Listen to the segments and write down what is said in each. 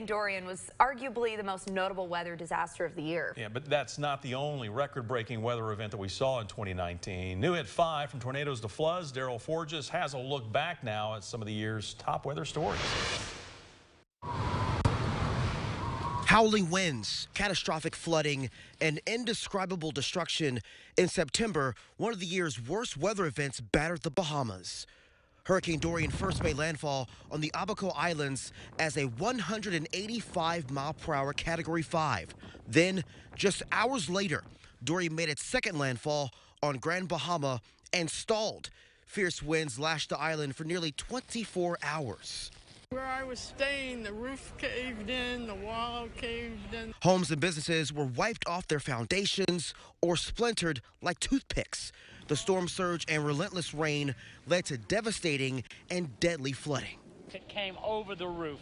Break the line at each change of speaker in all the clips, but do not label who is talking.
Dorian was arguably the most notable weather disaster of the year.
Yeah, but that's not the only record-breaking weather event that we saw in 2019. New at 5, from tornadoes to floods, Daryl Forges has a look back now at some of the year's top weather stories.
Howling winds, catastrophic flooding, and indescribable destruction. In September, one of the year's worst weather events battered the Bahamas. Hurricane Dorian first made landfall on the Abaco Islands as a 185-mile-per-hour Category 5. Then, just hours later, Dorian made its second landfall on Grand Bahama and stalled. Fierce winds lashed the island for nearly 24 hours.
Where I was staying, the roof caved in, the wall caved in.
Homes and businesses were wiped off their foundations or splintered like toothpicks. The storm surge and relentless rain led to devastating and deadly flooding.
It came over the roof.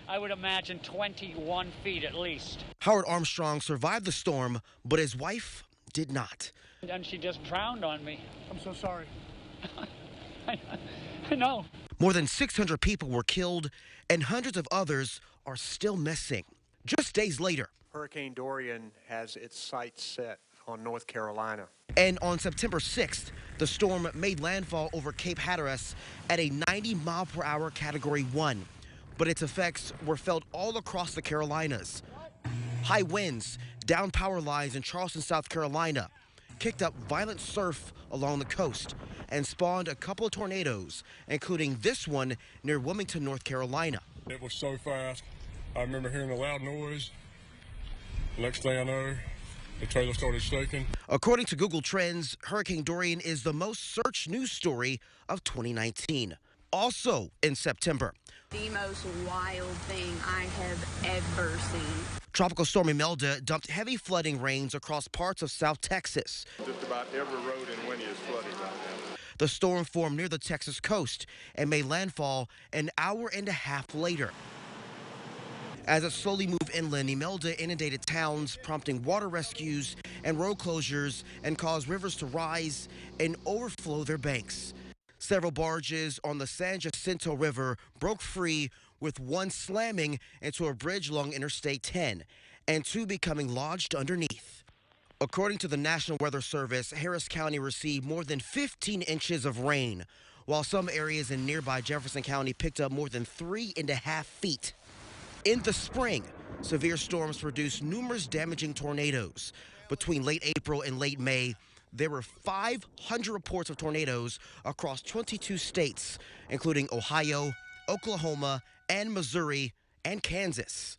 I would imagine 21 feet at least.
Howard Armstrong survived the storm, but his wife did not.
And she just drowned on me.
I'm so sorry.
I know.
More than 600 people were killed, and hundreds of others are still missing. Just days later,
Hurricane Dorian has its sights set on North Carolina.
And on September 6th, the storm made landfall over Cape Hatteras at a 90-mile-per-hour Category 1. But its effects were felt all across the Carolinas. High winds, downed power lines in Charleston, South Carolina, kicked up violent surf along the coast, and spawned a couple of tornadoes, including this one near Wilmington, North Carolina.
It was so fast. I remember hearing a loud noise. Next thing I know, the trailer started shaking.
According to Google Trends, Hurricane Dorian is the most searched news story of 2019. Also in September,
the most wild thing I have ever seen.
Tropical Storm Imelda dumped heavy flooding rains across parts of South Texas.
Just about every road in Winnie is flooded right now.
The storm formed near the Texas coast and made landfall an hour and a half later. As it slowly moved inland, Imelda inundated towns, prompting water rescues and road closures, and caused rivers to rise and overflow their banks. Several barges on the San Jacinto River broke free, with one slamming into a bridge along Interstate 10 and two becoming lodged underneath. According to the National Weather Service, Harris County received more than 15 inches of rain, while some areas in nearby Jefferson County picked up more than 3.5 feet. In the spring, severe storms produced numerous damaging tornadoes. Between late April and late May, there were 500 reports of tornadoes across 22 states, including Ohio, Oklahoma, and Missouri, and Kansas.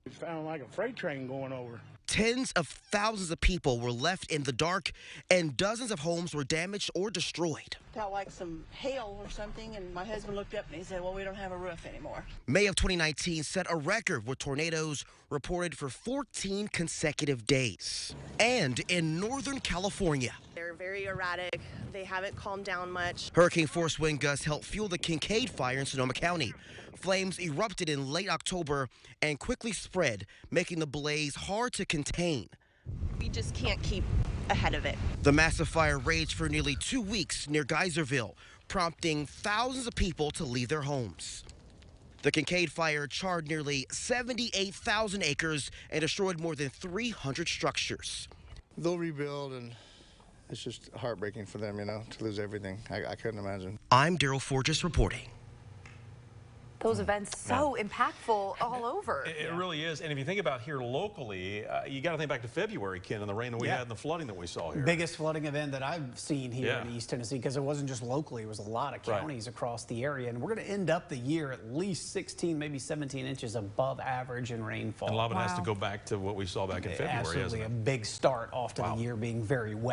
It sounded like a freight train going over.
Tens of thousands of people were left in the dark, and dozens of homes were damaged or destroyed.
Felt like some hail or something, and my husband looked up and he said, well, we don't have a roof anymore.
May of 2019 set a record with tornadoes reported for 14 consecutive days. And in Northern California,
they're very erratic. They haven't calmed down much.
Hurricane-force wind gusts helped fuel the Kincaid fire in Sonoma County. Flames erupted in late October and quickly spread, making the blaze hard to contain.
We just can't keep ahead of it.
The massive fire raged for nearly 2 weeks near Geyserville, prompting thousands of people to leave their homes. The Kincaid fire charred nearly 78,000 acres and destroyed more than 300 structures.
They'll rebuild, and it's just heartbreaking for them, to lose everything. I couldn't imagine.
I'm Daryl Forges reporting.
Those events so impactful all over.
It really is. And if you think about here locally, you got to think back to February, Ken, and the rain that we had and the flooding that we saw here.
Biggest flooding event that I've seen here in East Tennessee, because it wasn't just locally, it was a lot of counties across the area. And we're going to end up the year at least 16, maybe 17 inches above average in rainfall.
And a lot of it has to go back to what we saw back in February,
Absolutely,
isn't it?
a big start off to the year being very wet.